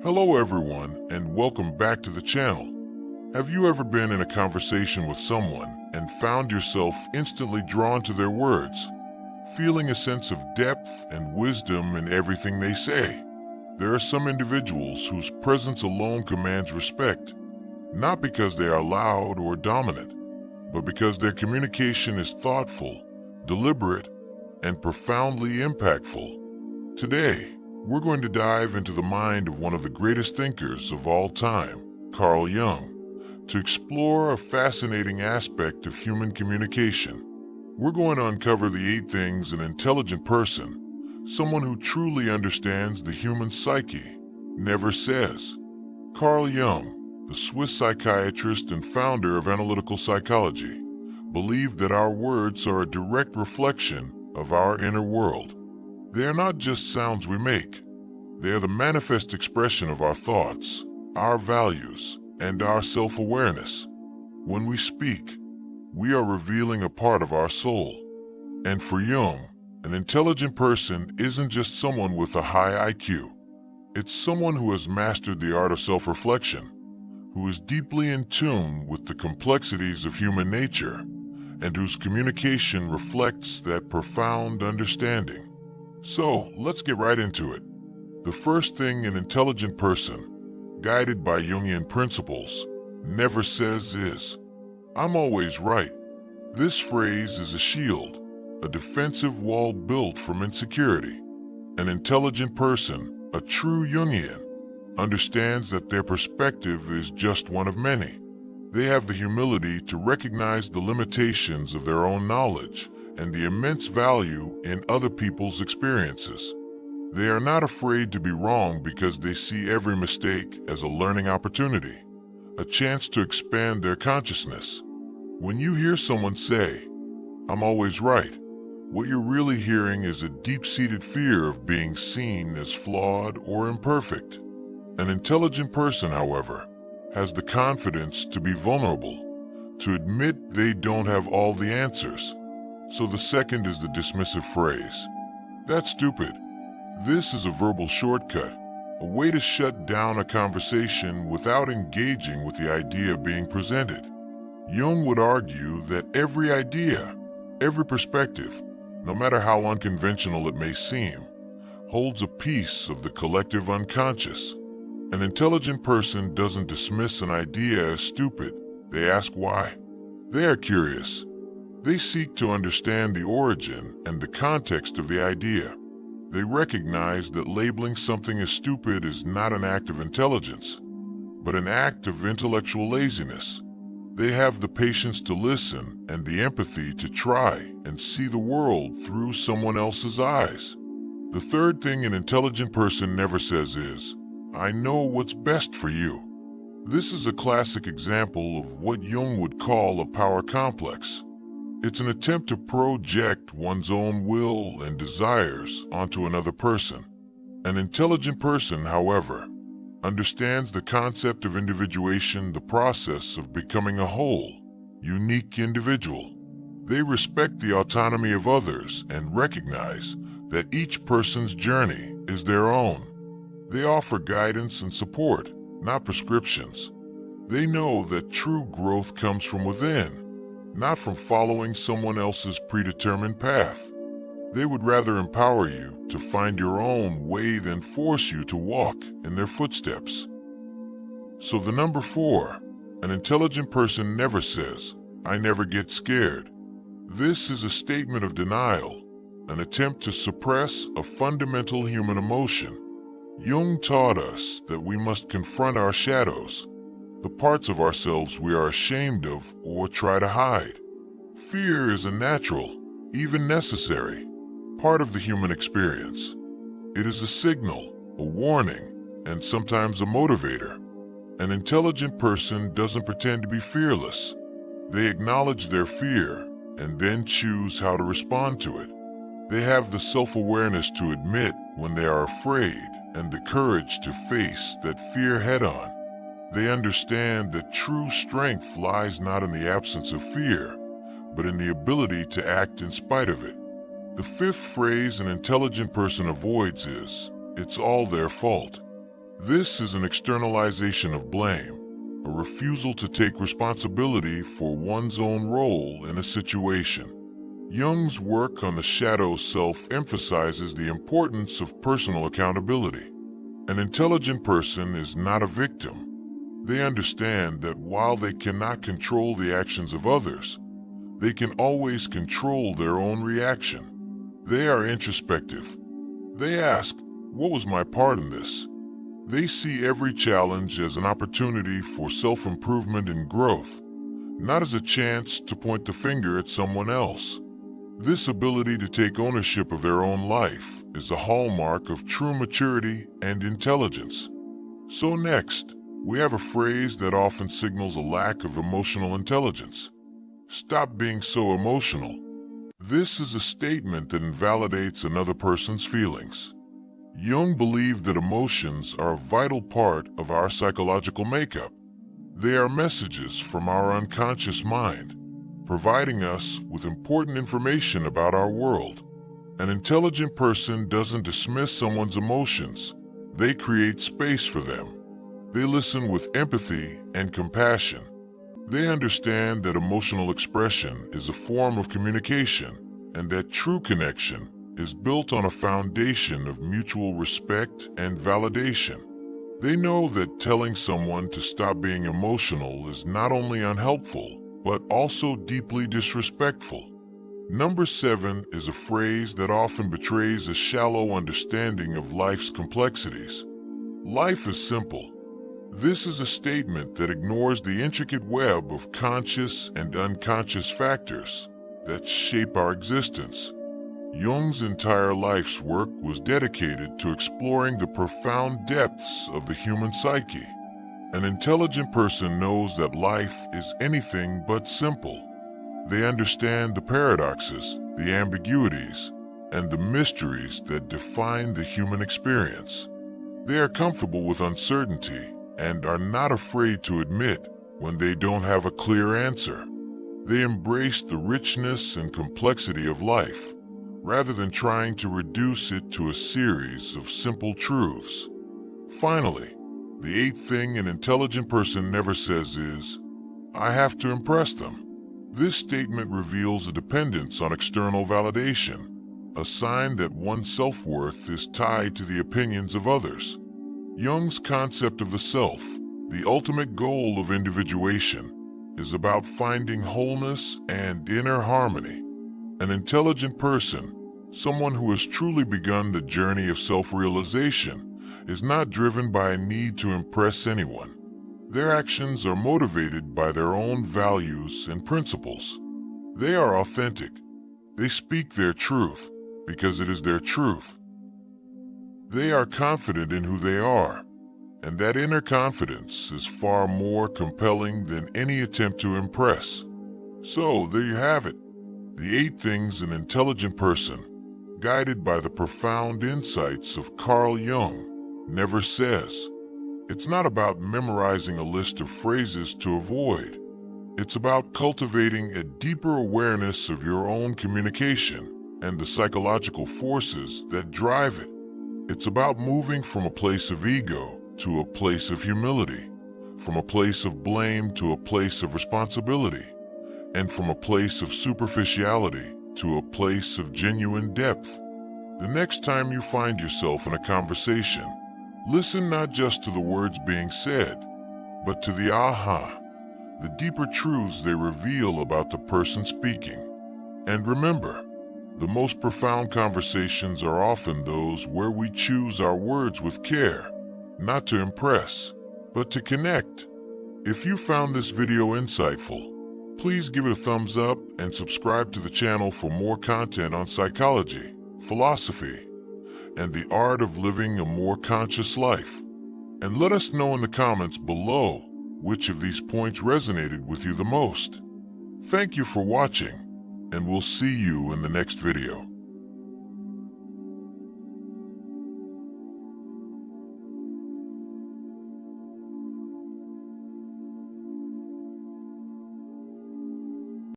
Hello everyone, and welcome back to the channel. Have you ever been in a conversation with someone and found yourself instantly drawn to their words, feeling a sense of depth and wisdom in everything they say? There are some individuals whose presence alone commands respect, not because they are loud or dominant, but because their communication is thoughtful, deliberate, and profoundly impactful. Today, we're going to dive into the mind of one of the greatest thinkers of all time, Carl Jung, to explore a fascinating aspect of human communication. We're going to uncover the 8 things an intelligent person, someone who truly understands the human psyche, never says. Carl Jung, the Swiss psychiatrist and founder of analytical psychology, believed that our words are a direct reflection of our inner world. They are not just sounds we make. They are the manifest expression of our thoughts, our values, and our self-awareness. When we speak, we are revealing a part of our soul. And for Jung, an intelligent person isn't just someone with a high IQ. It's someone who has mastered the art of self-reflection, who is deeply in tune with the complexities of human nature, and whose communication reflects that profound understanding. So, let's get right into it. The first thing an intelligent person, guided by Jungian principles, never says is, "I'm always right." This phrase is a shield, a defensive wall built from insecurity. An intelligent person, a true Jungian, understands that their perspective is just one of many. They have the humility to recognize the limitations of their own knowledge and the immense value in other people's experiences. They are not afraid to be wrong because they see every mistake as a learning opportunity, a chance to expand their consciousness. When you hear someone say, "I'm always right," what you're really hearing is a deep-seated fear of being seen as flawed or imperfect. An intelligent person, however, has the confidence to be vulnerable, to admit they don't have all the answers. So the second is the dismissive phrase, "That's stupid." This is a verbal shortcut, a way to shut down a conversation without engaging with the idea being presented. Jung would argue that every idea, every perspective, no matter how unconventional it may seem, holds a piece of the collective unconscious. An intelligent person doesn't dismiss an idea as stupid. They ask why. They are curious. They seek to understand the origin and the context of the idea. They recognize that labeling something as stupid is not an act of intelligence, but an act of intellectual laziness. They have the patience to listen and the empathy to try and see the world through someone else's eyes. The third thing an intelligent person never says is, "I know what's best for you." This is a classic example of what Jung would call a power complex. It's an attempt to project one's own will and desires onto another person. An intelligent person, however, understands the concept of individuation, the process of becoming a whole, unique individual. They respect the autonomy of others and recognize that each person's journey is their own. They offer guidance and support, not prescriptions. They know that true growth comes from within, not from following someone else's predetermined path. They would rather empower you to find your own way than force you to walk in their footsteps. So the number 4, an intelligent person never says, "I never get scared." This is a statement of denial, an attempt to suppress a fundamental human emotion. Jung taught us that we must confront our shadows, the parts of ourselves we are ashamed of or try to hide. Fear is a natural, even necessary, part of the human experience. It is a signal, a warning, and sometimes a motivator. An intelligent person doesn't pretend to be fearless. They acknowledge their fear and then choose how to respond to it. They have the self-awareness to admit when they are afraid and the courage to face that fear head-on. They understand that true strength lies not in the absence of fear, but in the ability to act in spite of it. The 5th phrase an intelligent person avoids is, "It's all their fault." This is an externalization of blame, a refusal to take responsibility for one's own role in a situation. Jung's work on the shadow self emphasizes the importance of personal accountability. An intelligent person is not a victim. They understand that while they cannot control the actions of others, they can always control their own reaction. They are introspective. They ask, "What was my part in this?" They see every challenge as an opportunity for self-improvement and growth, not as a chance to point the finger at someone else. This ability to take ownership of their own life is a hallmark of true maturity and intelligence. So next, we have a phrase that often signals a lack of emotional intelligence. Stop being so emotional. This is a statement that invalidates another person's feelings. Jung believed that emotions are a vital part of our psychological makeup. They are messages from our unconscious mind, providing us with important information about our world. An intelligent person doesn't dismiss someone's emotions. They create space for them. They listen with empathy and compassion. They understand that emotional expression is a form of communication and that true connection is built on a foundation of mutual respect and validation. They know that telling someone to stop being emotional is not only unhelpful, but also deeply disrespectful. Number 7 is a phrase that often betrays a shallow understanding of life's complexities. Life is simple. This is a statement that ignores the intricate web of conscious and unconscious factors that shape our existence. Jung's entire life's work was dedicated to exploring the profound depths of the human psyche. An intelligent person knows that life is anything but simple. They understand the paradoxes, the ambiguities, and the mysteries that define the human experience. They are comfortable with uncertainty and are not afraid to admit when they don't have a clear answer. They embrace the richness and complexity of life, rather than trying to reduce it to a series of simple truths. Finally, the 8th thing an intelligent person never says is, "I have to impress them." This statement reveals a dependence on external validation, a sign that one's self-worth is tied to the opinions of others. Jung's concept of the self, the ultimate goal of individuation, is about finding wholeness and inner harmony. An intelligent person, someone who has truly begun the journey of self-realization, is not driven by a need to impress anyone. Their actions are motivated by their own values and principles. They are authentic. They speak their truth because it is their truth. They are confident in who they are, and that inner confidence is far more compelling than any attempt to impress. So, there you have it. The 8 things an intelligent person, guided by the profound insights of Carl Jung, never says. It's not about memorizing a list of phrases to avoid. It's about cultivating a deeper awareness of your own communication and the psychological forces that drive it. It's about moving from a place of ego to a place of humility, from a place of blame to a place of responsibility, and from a place of superficiality to a place of genuine depth. The next time you find yourself in a conversation, listen not just to the words being said, but to the the deeper truths they reveal about the person speaking. And remember, the most profound conversations are often those where we choose our words with care, not to impress, but to connect. If you found this video insightful, please give it a thumbs up and subscribe to the channel for more content on psychology, philosophy, and the art of living a more conscious life. And let us know in the comments below which of these points resonated with you the most. Thank you for watching, and we'll see you in the next video.